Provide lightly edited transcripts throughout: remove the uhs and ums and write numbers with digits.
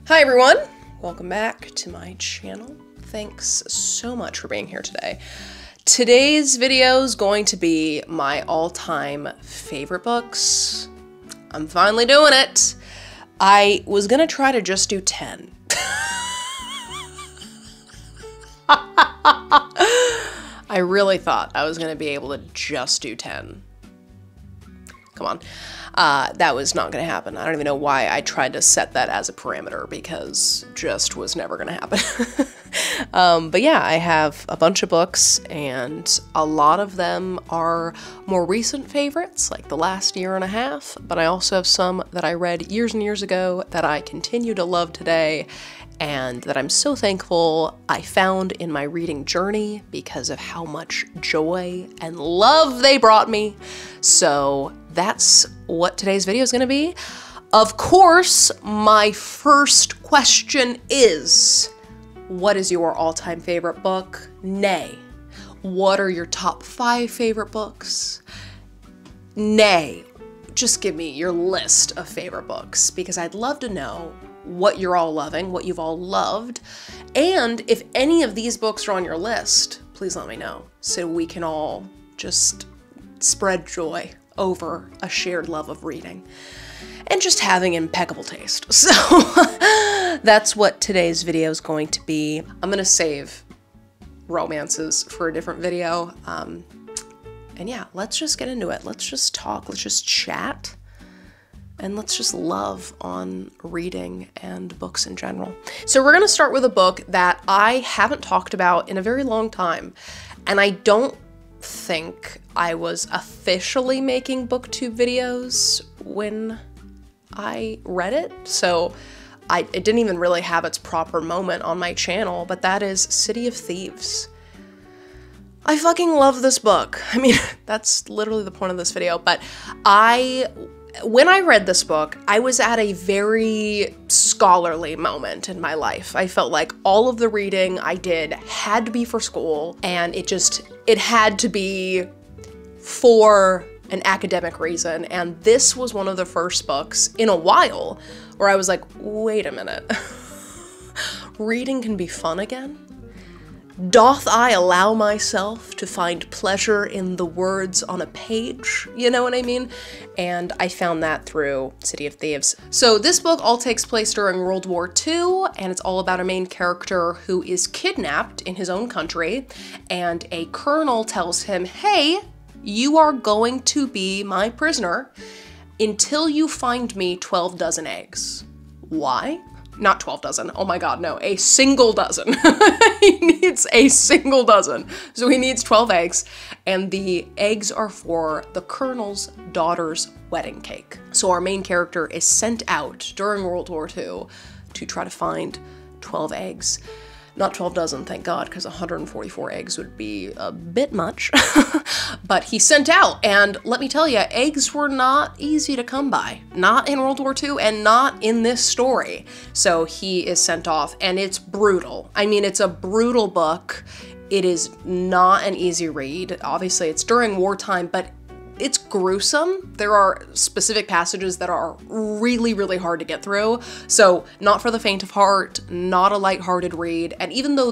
Hi everyone, welcome back to my channel. Thanks so much for being here today. Today's video is going to be my all-time favorite books. I'm finally doing it. I was gonna try to just do 10. I really thought I was gonna be able to just do 10. Come on. That was not gonna happen. I don't even know why I tried to set that as a parameter, because just was never gonna happen. But yeah, I have a bunch of books, and a lot of them are more recent favorites, like the last year and a half, but I also have some that I read years and years ago that I continue to love today, and that I'm so thankful I found in my reading journey because of how much joy and love they brought me. So that's what today's video is going to be. Of course, my first question is, what is your all-time favorite book? Nay. What are your top 5 favorite books? Nay. Just give me your list of favorite books, because I'd love to know what you're all loving, what you've all loved, and if any of these books are on your list, please let me know so we can all just spread joy over a shared love of reading and just having impeccable taste. So that's what today's video is going to be. I'm gonna save romances for a different video. And yeah, let's just get into it. Let's just talk, let's just chat, and let's just love on reading and books in general. So we're gonna start with a book that I haven't talked about in a very long time, and I don't think I was officially making booktube videos when I read it, so it didn't even really have its proper moment on my channel, but that is City of Thieves. I fucking love this book. I mean, that's literally the point of this video, but when I read this book, I was at a very scholarly moment in my life. I felt like all of the reading I did had to be for school, and it had to be for an academic reason, and this was one of the first books in a while where I was like, wait a minute. Reading can be fun again? Doth I allow myself to find pleasure in the words on a page? You know what I mean? And I found that through City of Thieves. So this book all takes place during World War II, and it's all about a main character who is kidnapped in his own country, and a colonel tells him, hey, you are going to be my prisoner until you find me 12 dozen eggs. Why? Not 12 dozen, oh my god, no, a single dozen. He needs a single dozen. So he needs 12 eggs, and the eggs are for the colonel's daughter's wedding cake. So our main character is sent out during World War II to try to find 12 eggs. Not 12 dozen, thank God, because 144 eggs would be a bit much. But he's sent out, and let me tell you, eggs were not easy to come by. Not in World War II, and not in this story. So he is sent off, and it's brutal. I mean, it's a brutal book. It is not an easy read. Obviously, it's during wartime, but it's gruesome. There are specific passages that are really, really hard to get through. So not for the faint of heart, not a lighthearted read. And even though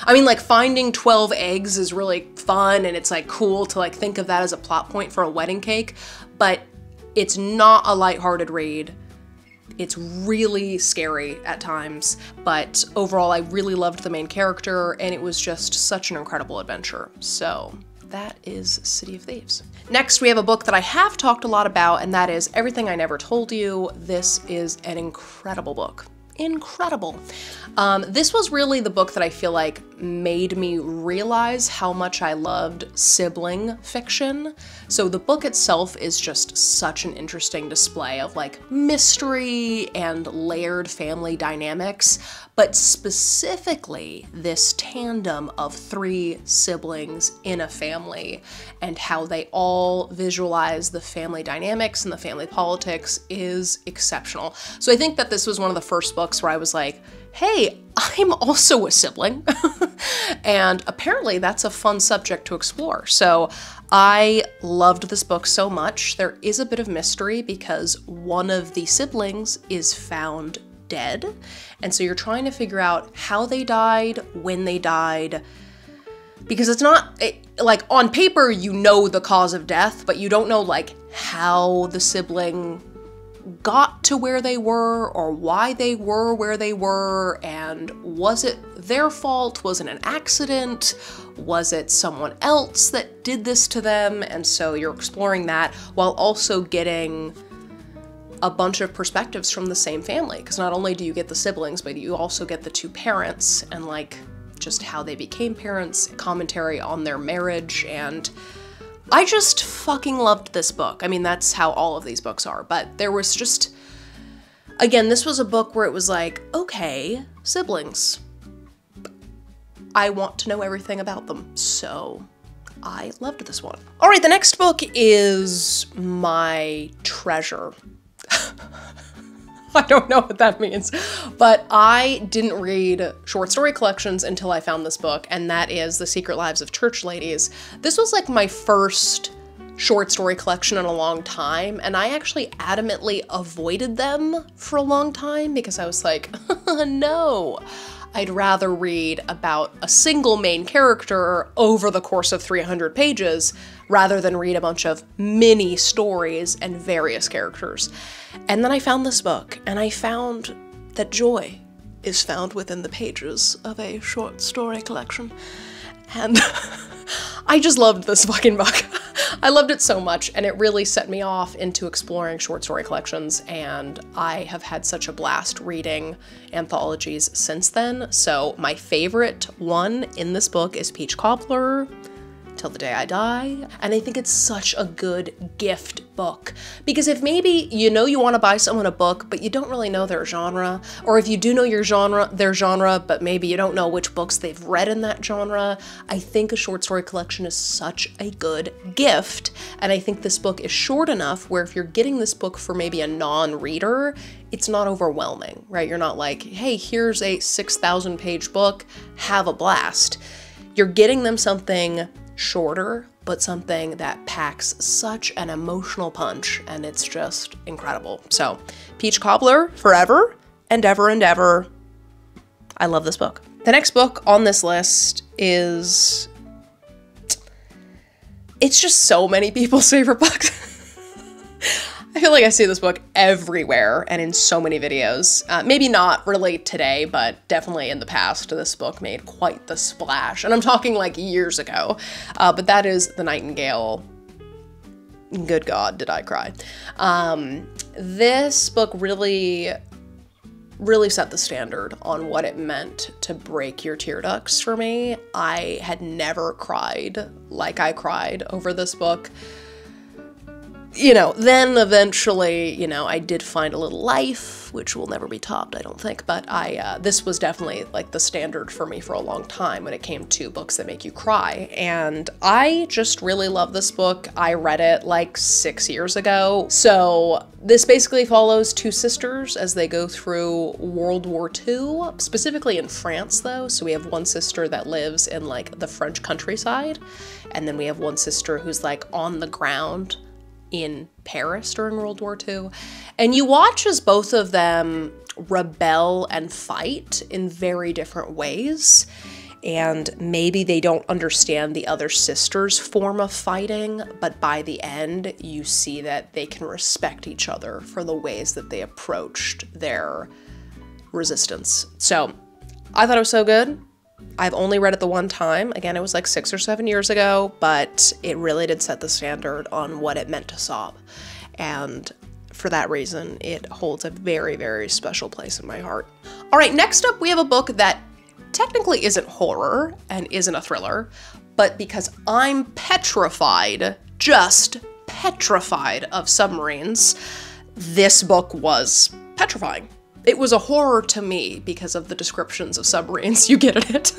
like finding 12 eggs is really fun, and it's like cool to like think of that as a plot point for a wedding cake, but it's not a lighthearted read. It's really scary at times, but overall I really loved the main character, and it was just such an incredible adventure. So that is City of Thieves. Next, we have a book that I have talked a lot about, and that is Everything I Never Told You. This is an incredible book. Incredible. This was really the book that I feel like made me realize how much I loved sibling fiction. So the book itself is just such an interesting display of like mystery and layered family dynamics, but specifically this tandem of 3 siblings in a family and how they all visualize the family dynamics and the family politics is exceptional. So I think that this was one of the first books where I was like, hey, I'm also a sibling. And apparently that's a fun subject to explore. So I loved this book so much. There is a bit of mystery because one of the siblings is found dead. And so you're trying to figure out how they died, when they died, because it's not, like, on paper, you know the cause of death, but you don't know, like, how the sibling got to where they were or why they were where they were, and was it their fault? Was it an accident? Was it someone else that did this to them? And so you're exploring that while also getting a bunch of perspectives from the same family, because not only do you get the siblings, but you also get the two parents and like just how they became parents, commentary on their marriage, and I just fucking loved this book. I mean, that's how all of these books are, but there was just, again, this was a book where it was like, okay, siblings. I want to know everything about them, so I loved this one. All right, the next book is my treasure. I don't know what that means, but I didn't read short story collections until I found this book, and that is The Secret Lives of Church Ladies. This was like my first short story collection in a long time, and I actually adamantly avoided them for a long time because I was like, no, I'd rather read about a single main character over the course of 300 pages rather than read a bunch of mini stories and various characters. And then I found this book, and I found that joy is found within the pages of a short story collection. And I just loved this fucking book. I loved it so much, and it really set me off into exploring short story collections, and I have had such a blast reading anthologies since then. So my favorite one in this book is Peach Cobbler, Till the Day I Die, and I think it's such a good gift book, because if maybe you know you want to buy someone a book but you don't really know their genre, or if you do know their genre but maybe you don't know which books they've read in that genre, I think a short story collection is such a good gift. And I think this book is short enough where if you're getting this book for maybe a non-reader, it's not overwhelming, right? You're not like, hey, here's a 6,000 page book, have a blast. You're getting them something shorter, but something that packs such an emotional punch, and it's just incredible. So, Peach Cobbler, forever and ever and ever. I love this book. The next book on this list is, it's just so many people's favorite books. I feel like I see this book everywhere and in so many videos. Maybe not really today, but definitely in the past, this book made quite the splash. And I'm talking like years ago, but that is The Nightingale. Good God, did I cry. This book really set the standard on what it meant to break your tear ducts for me. I had never cried like I cried over this book. You know, then eventually, you know, I did find A Little Life, which will never be topped, I don't think, but this was definitely like the standard for me for a long time when it came to books that make you cry, and I just really love this book. I read it like 6 years ago. So this basically follows two sisters as they go through World War II, specifically in France though. So we have one sister that lives in like the French countryside, and then we have one sister who's like on the ground in Paris during World War II. And you watch as both of them rebel and fight in very different ways. And maybe they don't understand the other sister's form of fighting, but by the end, you see that they can respect each other for the ways that they approached their resistance. So I thought it was so good. I've only read it the one time. Again, it was like 6 or 7 years ago, but it really did set the standard on what it meant to sob. And for that reason, it holds a very, very special place in my heart. All right, next up, we have a book that technically isn't horror and isn't a thriller, but because I'm petrified, just petrified of submarines, this book was petrifying. It was a horror to me because of the descriptions of submarines you get in it,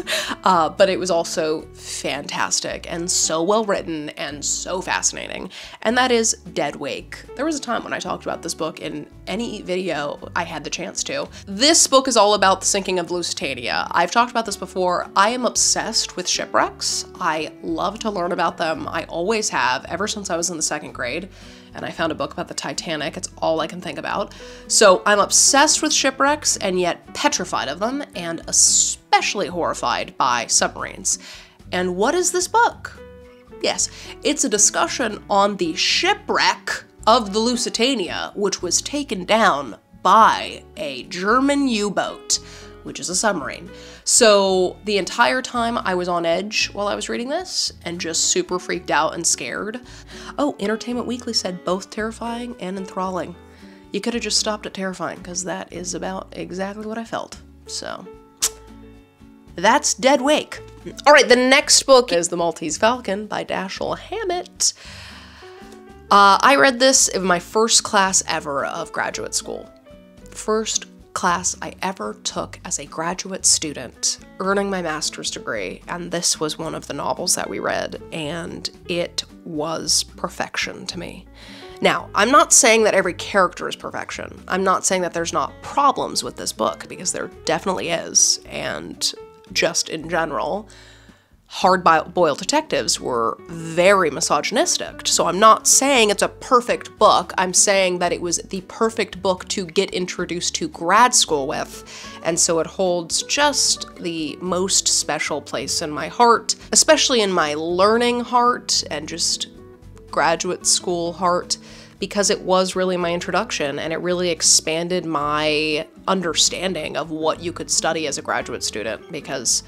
but it was also fantastic and so well written and so fascinating, and that is Dead Wake. There was a time when I talked about this book in any video I had the chance to. This book is all about the sinking of Lusitania. I've talked about this before. I am obsessed with shipwrecks. I love to learn about them. I always have, ever since I was in the 2nd grade. and I found a book about the Titanic. It's all I can think about. So I'm obsessed with shipwrecks and yet petrified of them, and especially horrified by submarines. And what is this book? Yes, it's a discussion on the shipwreck of the Lusitania, which was taken down by a German U-boat, which is a submarine. So the entire time I was on edge while I was reading this and just super freaked out and scared. Oh, Entertainment Weekly said both terrifying and enthralling. You could have just stopped at terrifying, because that is about exactly what I felt. So that's Dead Wake. All right, the next book is The Maltese Falcon by Dashiell Hammett. I read this in my first class ever of graduate school. First class I ever took as a graduate student, earning my master's degree, and this was one of the novels that we read, and it was perfection to me. Now, I'm not saying that every character is perfection. I'm not saying that there's not problems with this book, because there definitely is, and just in general, hard-boiled detectives were very misogynistic. So I'm not saying it's a perfect book. I'm saying that it was the perfect book to get introduced to grad school with, and so it holds just the most special place in my heart, especially in my learning heart and just graduate school heart, because it was really my introduction, and it really expanded my understanding of what you could study as a graduate student, because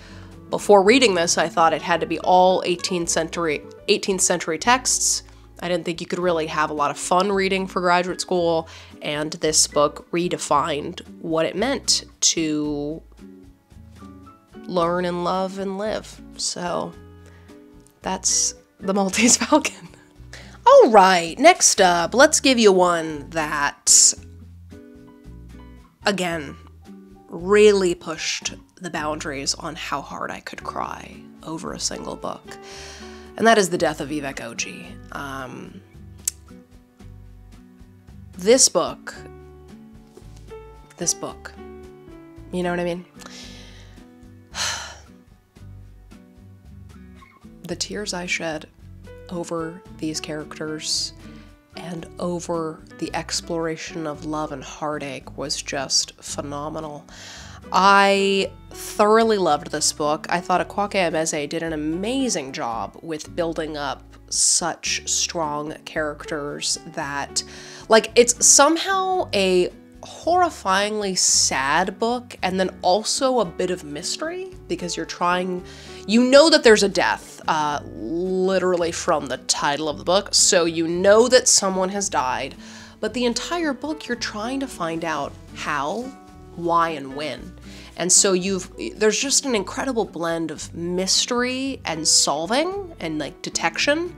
before reading this, I thought it had to be all 18th century texts. I didn't think you could really have a lot of fun reading for graduate school, and this book redefined what it meant to learn and love and live. So that's The Maltese Falcon. All right, next up, let's give you one that, again, really pushed the boundaries on how hard I could cry over a single book, and that is The Death of Vivek Oji. This book, you know what I mean? The tears I shed over these characters and over the exploration of love and heartache was just phenomenal. I thoroughly loved this book. I thought Akwaeke Emezi did an amazing job with building up such strong characters that, like, it's somehow a horrifyingly sad book, and then also a bit of mystery, because you know that there's a death, literally from the title of the book, so you know that someone has died, but the entire book you're trying to find out how, why, and when. And so there's just an incredible blend of mystery and solving and like detection,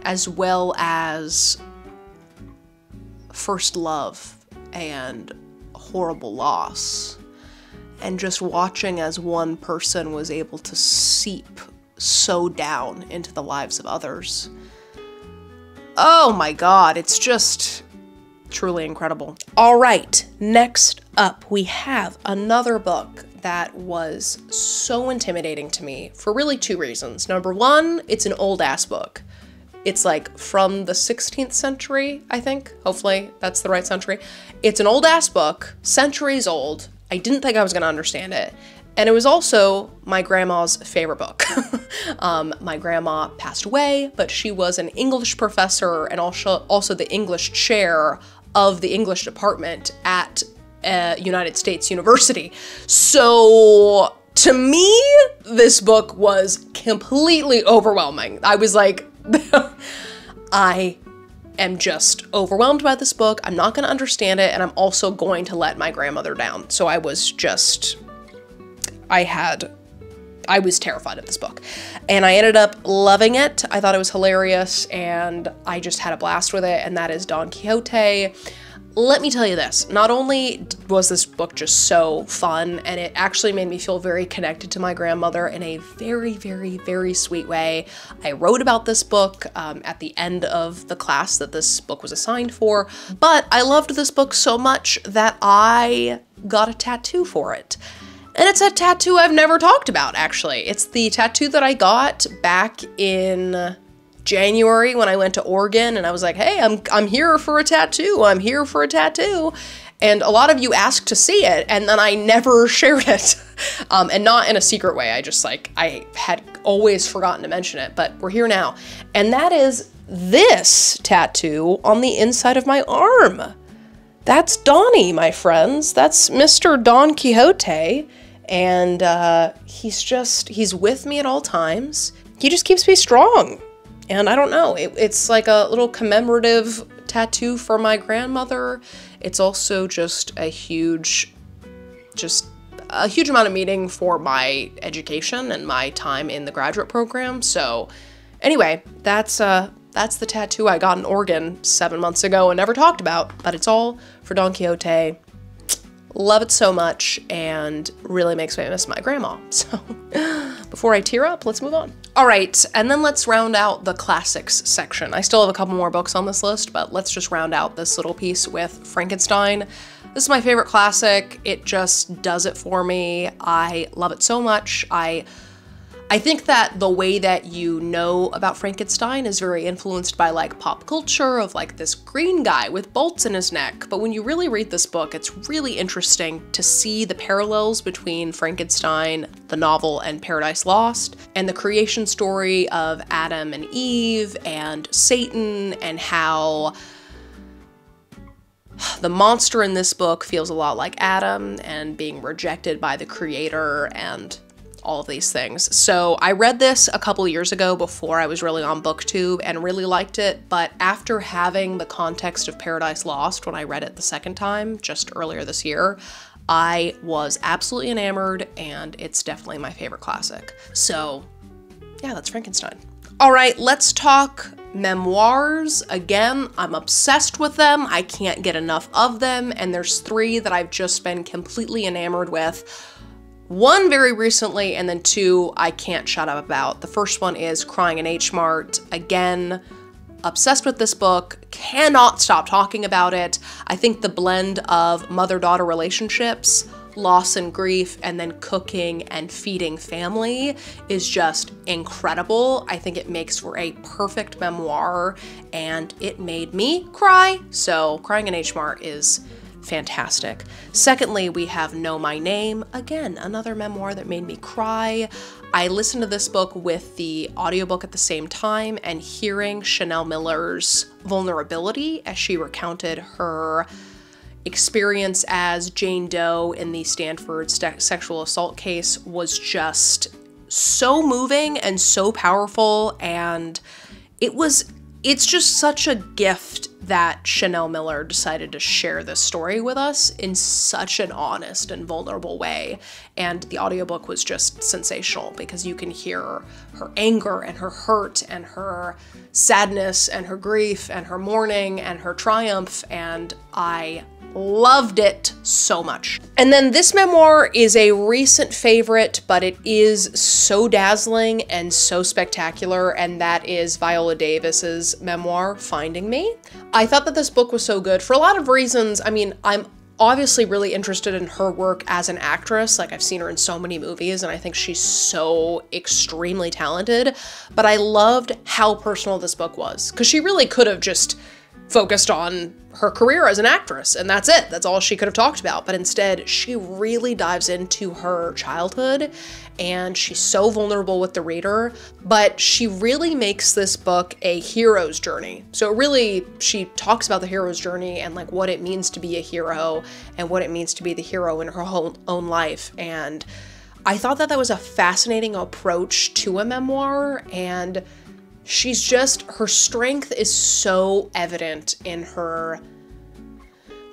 as well as first love and horrible loss, and just watching as one person was able to seep so down into the lives of others. Oh my God, it's just truly incredible. All right, next up we have another book that was so intimidating to me for really two reasons. Number one, it's an old ass book. It's like from the 16th century, I think. Hopefully that's the right century. It's an old ass book, centuries old. I didn't think I was gonna understand it. And it was also my grandma's favorite book. My grandma passed away, but she was an English professor and also the English chair of the English department at United States University. So to me, this book was completely overwhelming. I was like, I am just overwhelmed by this book. I'm not going to understand it, and I'm also going to let my grandmother down. So I was just, I was terrified of this book, and I ended up loving it. I thought it was hilarious, and I just had a blast with it, and that is Don Quixote. Let me tell you this, not only was this book just so fun, and it actually made me feel very connected to my grandmother in a very, very, very sweet way. I wrote about this book at the end of the class that this book was assigned for, but I loved this book so much that I got a tattoo for it. And it's a tattoo I've never talked about, actually. It's the tattoo that I got back in January when I went to Oregon and I was like, hey, I'm here for a tattoo. I'm here for a tattoo. And a lot of you asked to see it, and then I never shared it. And not in a secret way. I just like, I had always forgotten to mention it, but we're here now. And that is this tattoo on the inside of my arm. That's Donnie, my friends. That's Mr. Don Quixote. And he's with me at all times. He just keeps me strong. And I don't know, it's like a little commemorative tattoo for my grandmother. It's also just a huge amount of meaning for my education and my time in the graduate program. So anyway, that's the tattoo I got in Oregon 7 months ago and never talked about, but it's all for Don Quixote. Love it so much and really makes me miss my grandma. So before I tear up, let's move on. All right, and then let's round out the classics section. I still have a couple more books on this list, but let's just round out this little piece with Frankenstein. This is my favorite classic. It just does it for me. I love it so much. I think that the way that you know about Frankenstein is very influenced by like pop culture of like this green guy with bolts in his neck. But when you really read this book, it's really interesting to see the parallels between Frankenstein, the novel, and Paradise Lost, and the creation story of Adam and Eve and Satan, and how the monster in this book feels a lot like Adam and being rejected by the creator and all of these things. So I read this a couple years ago before I was really on BookTube and really liked it, but after having the context of Paradise Lost when I read it the second time, just earlier this year, I was absolutely enamored, and it's definitely my favorite classic. So yeah, that's Frankenstein. All right, let's talk memoirs. Again, I'm obsessed with them. I can't get enough of them, and there's 3 that I've just been completely enamored with. 1 very recently, and then 2 I can't shut up about. The first one is Crying in H Mart. Again, obsessed with this book, cannot stop talking about it. I think the blend of mother-daughter relationships, loss and grief, and then cooking and feeding family is just incredible. I think it makes for a perfect memoir, and it made me cry. So Crying in H Mart is fantastic. Secondly, we have Know My Name. Again, another memoir that made me cry. I listened to this book with the audiobook at the same time, and hearing Chanel Miller's vulnerability as she recounted her experience as Jane Doe in the Stanford sexual assault case was just so moving and so powerful, and it's just such a gift that Chanel Miller decided to share this story with us in such an honest and vulnerable way. And the audiobook was just sensational because you can hear her anger and her hurt and her sadness and her grief and her mourning and her triumph, and I loved it so much. And then this memoir is a recent favorite, but it is so dazzling and so spectacular, and that is Viola Davis's memoir, Finding Me. I thought that this book was so good for a lot of reasons. I mean, I'm obviously really interested in her work as an actress. Like, I've seen her in so many movies, and I think she's so extremely talented, but I loved how personal this book was, because she really could have just focused on her career as an actress, and that's it. That's all she could have talked about. But instead, she really dives into her childhood, and she's so vulnerable with the reader, but she really makes this book a hero's journey. So really, she talks about the hero's journey and like what it means to be a hero and what it means to be the hero in her own life. And I thought that that was a fascinating approach to a memoir, and her strength is so evident in her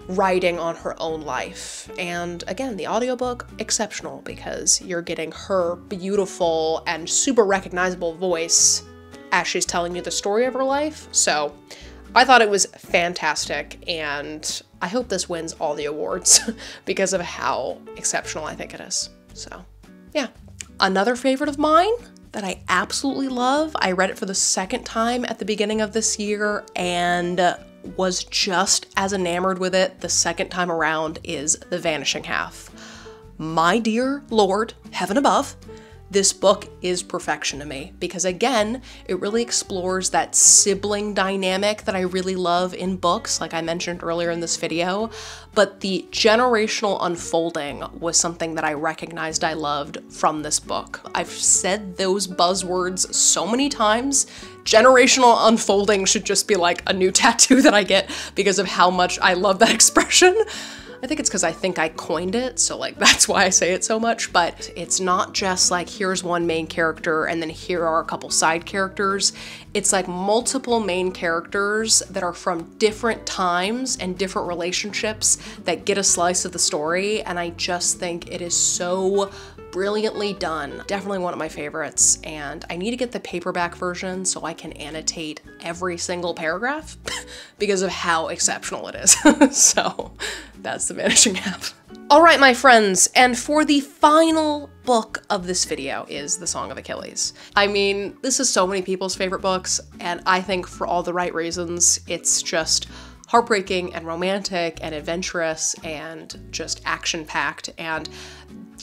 writing on her own life. And again, the audiobook, exceptional, because you're getting her beautiful and super recognizable voice as she's telling you the story of her life. So I thought it was fantastic, and I hope this wins all the awards because of how exceptional I think it is. So yeah. Another favorite of mine that I absolutely love, I read it for the second time at the beginning of this year and was just as enamored with it the second time around, is The Vanishing Half. My dear Lord, heaven above, this book is perfection to me because, again, it really explores that sibling dynamic that I really love in books, like I mentioned earlier in this video, but the generational unfolding was something that I recognized I loved from this book. I've said those buzzwords so many times. Generational unfolding should just be like a new tattoo that I get because of how much I love that expression. I think it's because I think I coined it, so like that's why I say it so much, but it's not just like here's one main character and then here are a couple side characters. It's like multiple main characters that are from different times and different relationships that get a slice of the story, and I just think it is so brilliantly done. Definitely one of my favorites, and I need to get the paperback version so I can annotate every single paragraph because of how exceptional it is. So that's the Vanishing Half. All right, my friends, and for the final book of this video is The Song of Achilles. I mean, this is so many people's favorite books, and I think for all the right reasons. It's just heartbreaking and romantic and adventurous and just action-packed, and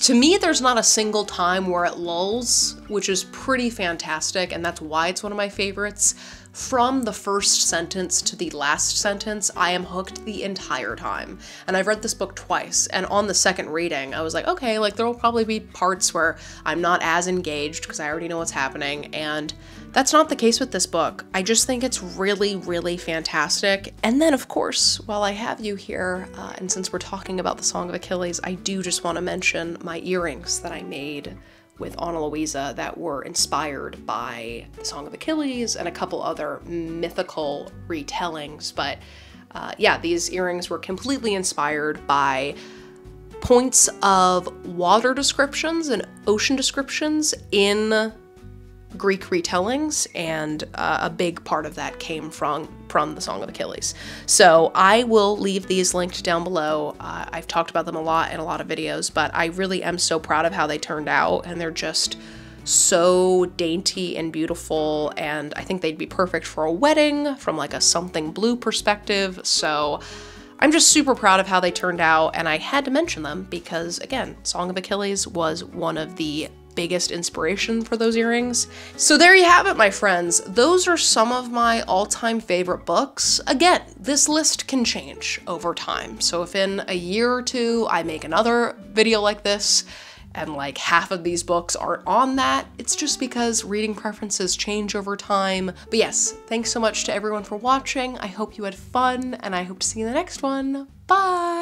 to me, there's not a single time where it lulls, which is pretty fantastic, and that's why it's one of my favorites. From the first sentence to the last sentence, I am hooked the entire time. And I've read this book twice, and on the second reading, I was like, okay, like there will probably be parts where I'm not as engaged because I already know what's happening, and that's not the case with this book. I just think it's really, really fantastic. And then, of course, while I have you here, and since we're talking about The Song of Achilles, I do just want to mention my earrings that I made with Ana Luisa that were inspired by The Song of Achilles and a couple other mythical retellings. But yeah, these earrings were completely inspired by points of water descriptions and ocean descriptions in Greek retellings, and a big part of that came from The Song of Achilles. So I will leave these linked down below. I've talked about them a lot in a lot of videos, but I really am so proud of how they turned out, and they're just so dainty and beautiful, and I think they'd be perfect for a wedding from like a something blue perspective. So I'm just super proud of how they turned out, and I had to mention them because, again, Song of Achilles was one of the biggest inspiration for those earrings. So there you have it, my friends. Those are some of my all-time favorite books. Again, this list can change over time. So if in a year or two I make another video like this and like half of these books aren't on that, it's just because reading preferences change over time. But yes, thanks so much to everyone for watching. I hope you had fun, and I hope to see you in the next one. Bye!